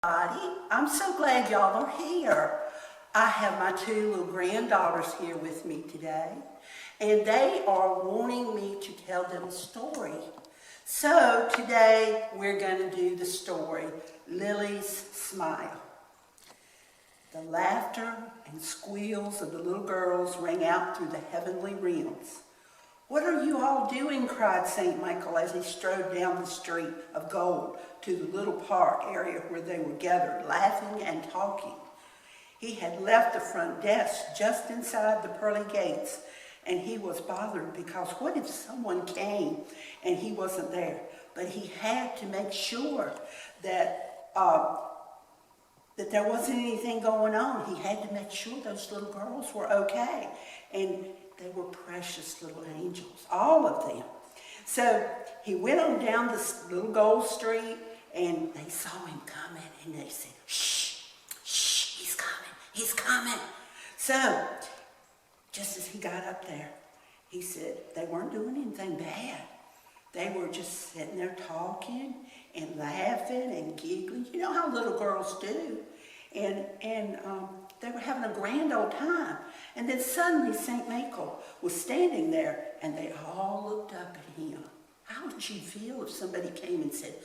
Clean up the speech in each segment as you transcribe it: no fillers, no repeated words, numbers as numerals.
Everybody. I'm so glad y'all are here. I have my two little granddaughters here with me today, and they are wanting me to tell them a story. So today we're going to do the story, Lily's Smile. The laughter and squeals of the little girls rang out through the heavenly realms. "What are you all doing?" cried St. Michael as he strode down the street of gold to the little park area where they were gathered, laughing and talking. He had left the front desk just inside the pearly gates, and he was bothered because what if someone came and he wasn't there? But he had to make sure that there wasn't anything going on. He had to make sure those little girls were okay. And they were precious little angels, all of them. So he went on down this little gold street, and they saw him coming, and they said, "Shh, shh, he's coming." So just as he got up there, he said they weren't doing anything bad. They were just sitting there talking and laughing and giggling. You know how little girls do. And they were having a grand old time. And then suddenly St. Michael was standing there, and they all looked up at him. How would you feel if somebody came and said,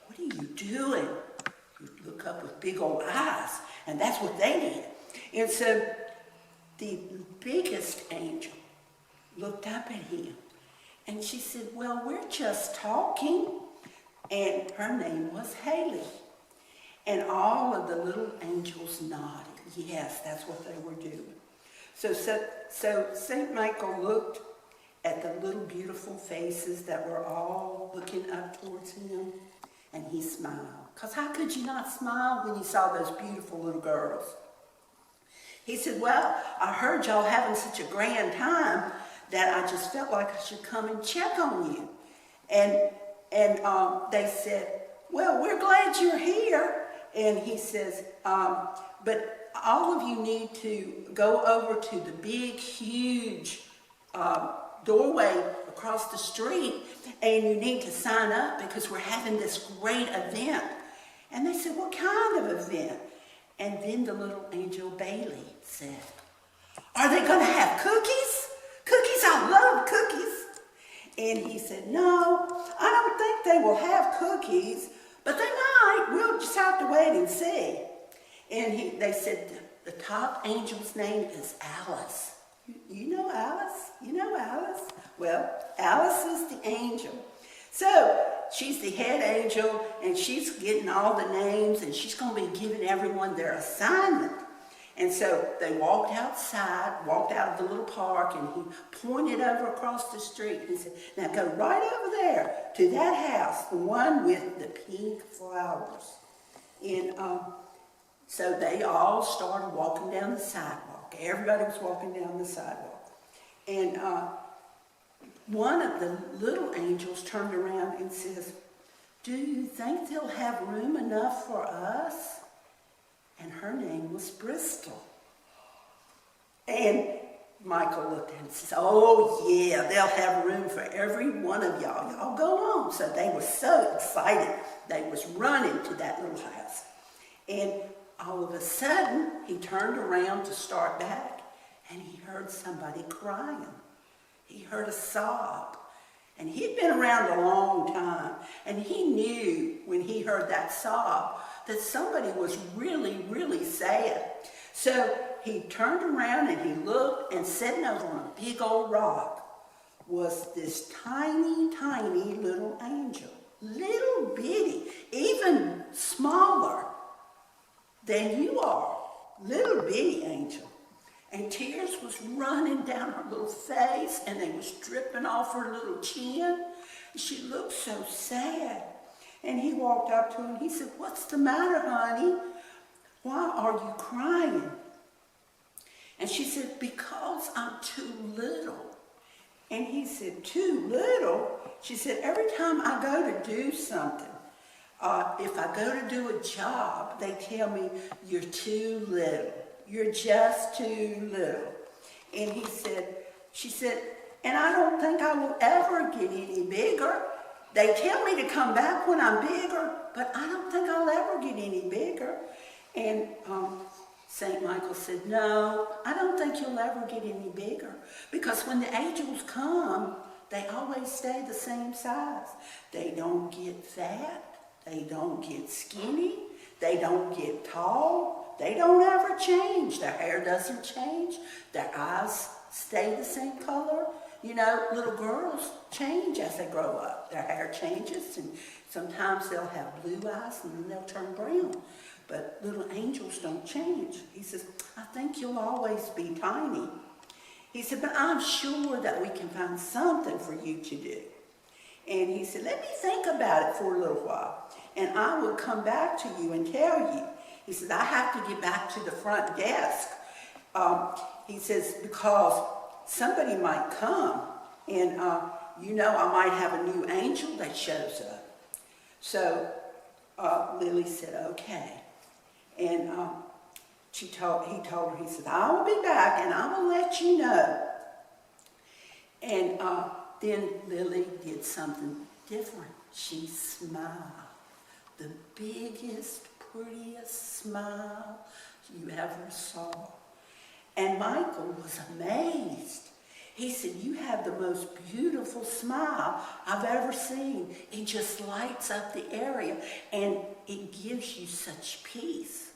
"What are you doing?" You'd look up with big old eyes, and that's what they did. And so the biggest angel looked up at him, and she said, "Well, we're just talking." And her name was Haley. And all of the little angels nodded. Yes, that's what they were doing. So St. Michael looked at the little beautiful faces that were all looking up towards him, and he smiled. Because how could you not smile when you saw those beautiful little girls? He said, "Well, I heard y'all having such a grand time that I just felt like I should come and check on you." And they said, "Well, we're glad you're here." And he says, "But all of you need to go over to the big, huge doorway across the street, and you need to sign up because we're having this great event." And they said, "What kind of event?" And then the little angel Bailey said, "Are they going to have cookies? Cookies, I love cookies." And he said, "No, I don't think they will have cookies, but they might. We'll just have to wait and see." And they said, the top angel's name is Alice. You know Alice? You know Alice? Well, Alice is the angel. So she's the head angel, and she's getting all the names, and she's going to be giving everyone their assignment. And so they walked outside, walked out of the little park, and he pointed over across the street. And he said, "Now go right over there to that house, the one with the pink flowers." And so they all started walking down the sidewalk. Everybody was walking down the sidewalk. And one of the little angels turned around and says, "Do you think they'll have room enough for us?" And her name was Bristol. And Michael looked at him and says, "Oh yeah, they'll have room for every one of y'all. Y'all go on." So they were so excited. They was running to that little house. And all of a sudden, he turned around to start back, and he heard somebody crying. He heard a sob. And he'd been around a long time, and he knew when he heard that sob that somebody was really, really sad. So he turned around and he looked, and sitting over on a big old rock was this tiny, tiny little angel. Little bitty, even smaller than you are. Little bitty angel. And tears was running down her little face, and they was dripping off her little chin. She looked so sad. And he walked up to her and he said, "What's the matter, honey? Why are you crying?" And she said, "Because I'm too little." And he said, "Too little?" She said, "Every time I go to do something, if I go to do a job, they tell me, 'You're too little. You're just too little.'" And she said, "And I don't think I will ever get any bigger. They tell me to come back when I'm bigger, but I don't think I'll ever get any bigger." And St. Michael said, no, I don't think you'll ever get any bigger. Because when the angels come, they always stay the same size. They don't get fat. They don't get skinny. They don't get tall. They don't ever change. Their hair doesn't change. Their eyes stay the same color. You know, little girls change as they grow up. Their hair changes, and sometimes they'll have blue eyes and then they'll turn brown. But little angels don't change. He says, I think you'll always be tiny. He said, but I'm sure that we can find something for you to do. And he said, let me think about it for a little while, and I will come back to you and tell you. He says, I have to get back to the front desk. He says, because somebody might come, and you know, I might have a new angel that shows up. So Lily said, okay. And he told her, he said, I will be back and I will let you know. And then Lily did something different. She smiled. The biggest, prettiest smile you ever saw. And Michael was amazed. He said, you have the most beautiful smile I've ever seen. It just lights up the area, and it gives you such peace.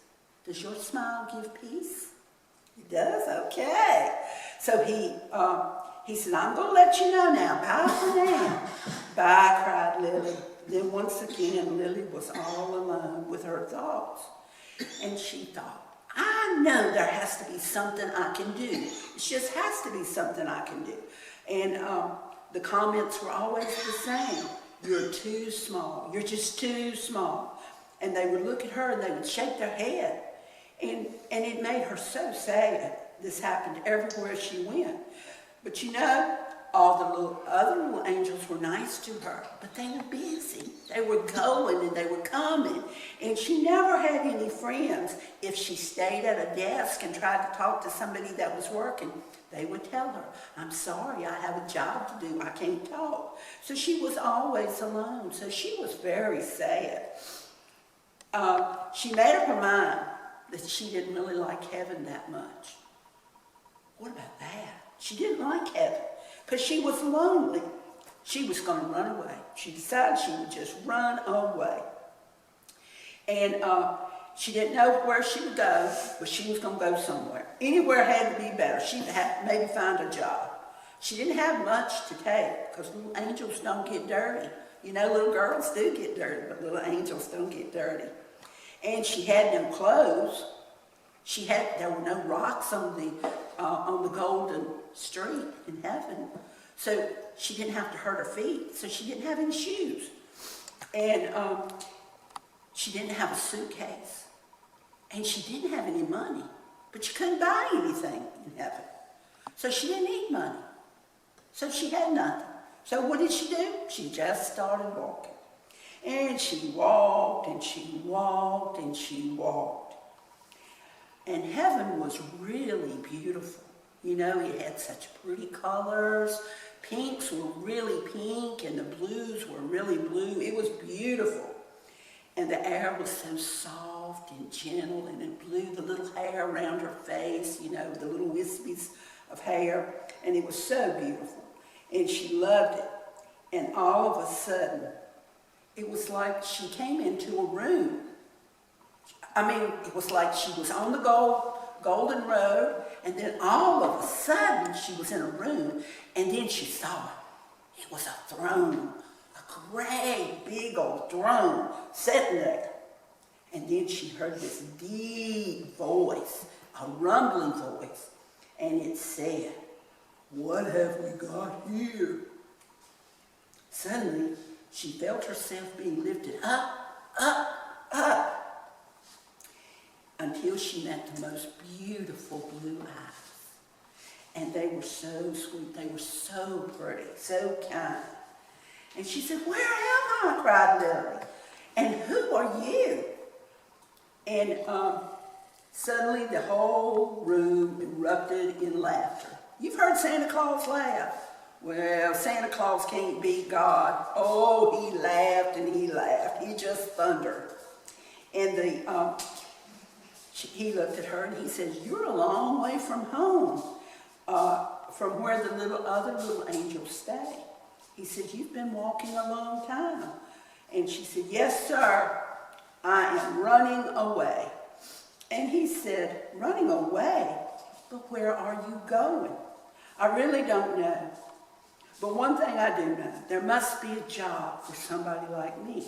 Does your smile give peace? It does? Okay. So he said, I'm going to let you know now. Bye for now. Bye, cried Lily. Then once again, Lily was all alone with her thoughts. And she thought, I know there has to be something I can do. It just has to be something I can do. And the comments were always the same. You're too small. You're just too small. And they would look at her and they would shake their head. And it made her so sad. This happened everywhere she went. But you know, all the other little angels were nice to her, but they were busy. They were going and they were coming. And she never had any friends. If she stayed at a desk and tried to talk to somebody that was working, they would tell her, I'm sorry, I have a job to do. I can't talk. So she was always alone. So she was very sad. She made up her mind that she didn't really like heaven that much. What about that? She didn't like heaven because she was lonely. She was going to run away. She decided she would just run away. And she didn't know where she would go, but she was going to go somewhere. Anywhere had to be better. She had to maybe find a job. She didn't have much to take because little angels don't get dirty. You know, little girls do get dirty, but little angels don't get dirty. And she had no clothes. There were no rocks on the golden street in heaven. So she didn't have to hurt her feet. So she didn't have any shoes. And she didn't have a suitcase. And she didn't have any money. But you couldn't buy anything in heaven. So she didn't need money. So she had nothing. So what did she do? She just started walking. And she walked, and she walked, and she walked. And heaven was really beautiful. You know, it had such pretty colors. Pinks were really pink, and the blues were really blue. It was beautiful. And the air was so soft and gentle, and it blew the little hair around her face, you know, the little wispies of hair. And it was so beautiful. And she loved it. And all of a sudden, it was like she came into a room. I mean, it was like she was on the golden road, and then all of a sudden she was in a room, and then she saw it. It was a throne, a great big old throne sitting there. And then she heard this deep voice, a rumbling voice, and it said, what have we got here? Suddenly, she felt herself being lifted up, up, up, until she met the most beautiful blue eyes. And they were so sweet, they were so pretty, so kind. And she said, where am I? Cried Lily. And who are you? And suddenly the whole room erupted in laughter. You've heard Santa Claus laugh. Well, Santa Claus can't beat God. Oh, he laughed and he laughed. He just thundered. And he looked at her and he says, "You're a long way from home, from where the other little angels stay." He said, "You've been walking a long time." And she said, "Yes, sir, I am running away." And he said, "Running away? But where are you going?" "I really don't know. But one thing I do know, there must be a job for somebody like me.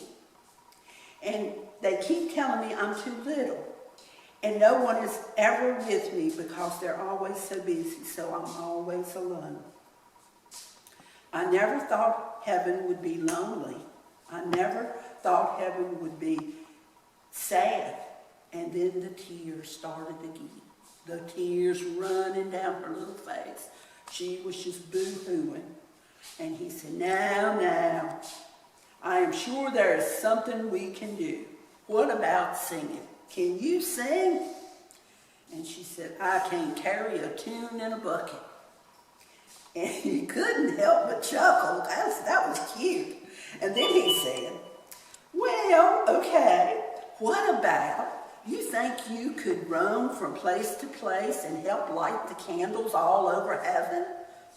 And they keep telling me I'm too little. And no one is ever with me because they're always so busy, so I'm always alone. I never thought heaven would be lonely. I never thought heaven would be sad." And then the tears started again. The tears running down her little face. She was just boo-hooing. And he said, now, I am sure there is something we can do. What about singing? Can you sing?" And she said, "I can carry a tune in a bucket." And he couldn't help but chuckle. That was cute. And then he said, "Well, okay, what about you think you could roam from place to place and help light the candles all over heaven?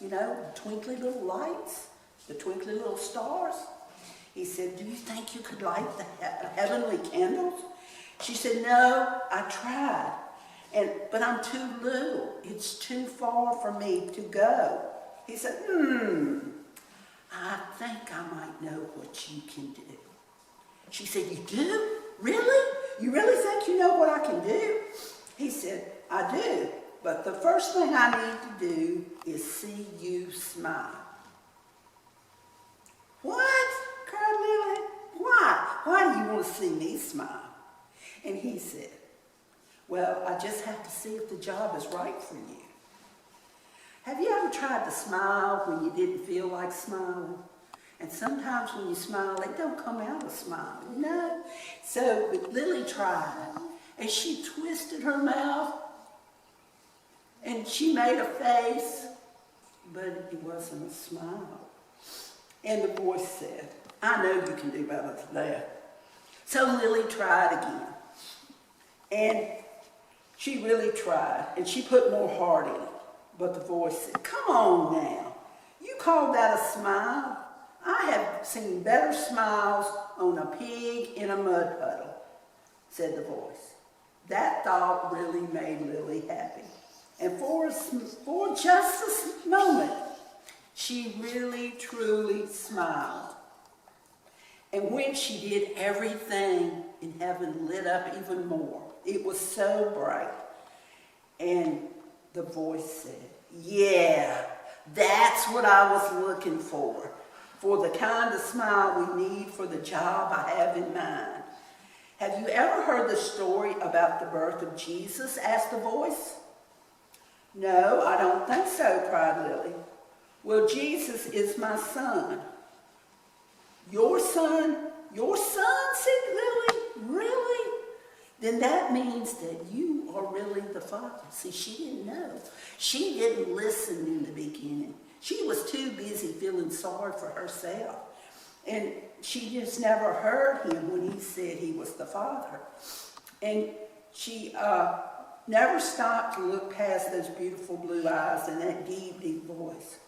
You know, the twinkly little lights, the twinkly little stars." He said, "Do you think you could light the heavenly candles?" She said, "No, I tried, but I'm too little. It's too far for me to go." He said, "I think I might know what you can do." She said, "You do? Really? You really think you know what I can do?" He said, "I do, but the first thing I need to do is see you smile." "What?" cried Lily. "Why? Why do you want to see me smile?" And he said, "Well, I just have to see if the job is right for you. Have you ever tried to smile when you didn't feel like smiling? And sometimes when you smile, it don't come out a smile, you know?" So Lily tried, and she twisted her mouth, and she made a face, but it wasn't a smile. And the voice said, "I know you can do better than that." So Lily tried again. And she really tried, and she put more heart in it. But the voice said, "Come on now. You call that a smile? I have seen better smiles on a pig in a mud puddle," said the voice. That thought really made Lily happy. And for just a moment, she really, truly smiled. And when she did, everything in heaven lit up even more. It was so bright. And the voice said, "Yeah, that's what I was looking for the kind of smile we need for the job I have in mind." "Have you ever heard the story about the birth of Jesus?" asked the voice. "No, I don't think so," cried Lily. "Well, Jesus is my son." "Your son? Your son?" said Lily. "Really? Then that means that you are really the Father." See, she didn't know. She didn't listen in the beginning. She was too busy feeling sorry for herself. And she just never heard him when he said he was the Father. And she never stopped to look past those beautiful blue eyes and that deep, deep voice.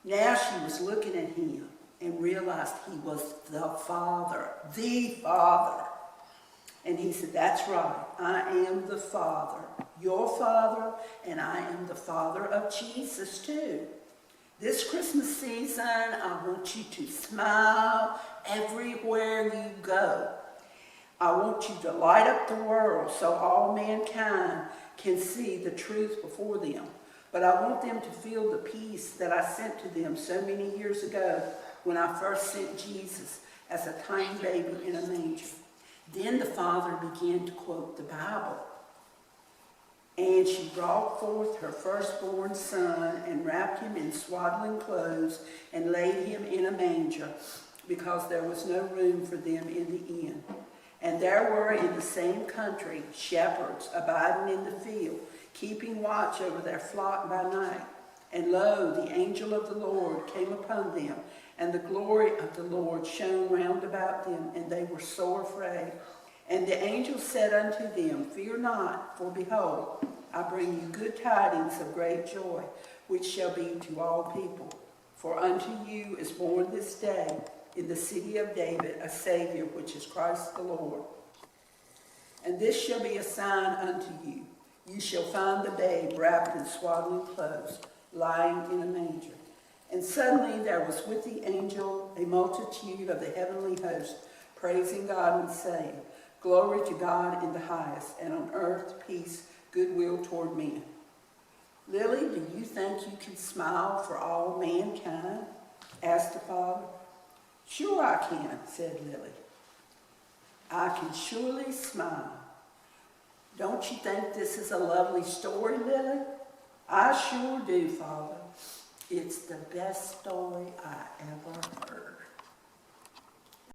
Now she was looking at him and realized he was the Father, the Father. And he said, "That's right, I am the Father, your Father, and I am the Father of Jesus too. This Christmas season, I want you to smile everywhere you go. I want you to light up the world so all mankind can see the truth before them. But I want them to feel the peace that I sent to them so many years ago when I first sent Jesus as a tiny baby in a manger." Then the Father began to quote the Bible. "And she brought forth her firstborn son and wrapped him in swaddling clothes and laid him in a manger because there was no room for them in the inn. And there were in the same country shepherds abiding in the field, keeping watch over their flock by night. And lo, the angel of the Lord came upon them, and the glory of the Lord shone round about them, and they were so afraid. And the angel said unto them, Fear not, for behold, I bring you good tidings of great joy, which shall be to all people. For unto you is born this day in the city of David a Savior, which is Christ the Lord. And this shall be a sign unto you. You shall find the babe wrapped in swaddling clothes, lying in a manger. And suddenly there was with the angel a multitude of the heavenly host, praising God and saying, Glory to God in the highest, and on earth peace, goodwill toward men. Lily, do you think you can smile for all mankind? Asked the father. Sure I can, said Lily. I can surely smile. Don't you think this is a lovely story, Lily? I sure do, Father. It's the best story I ever heard.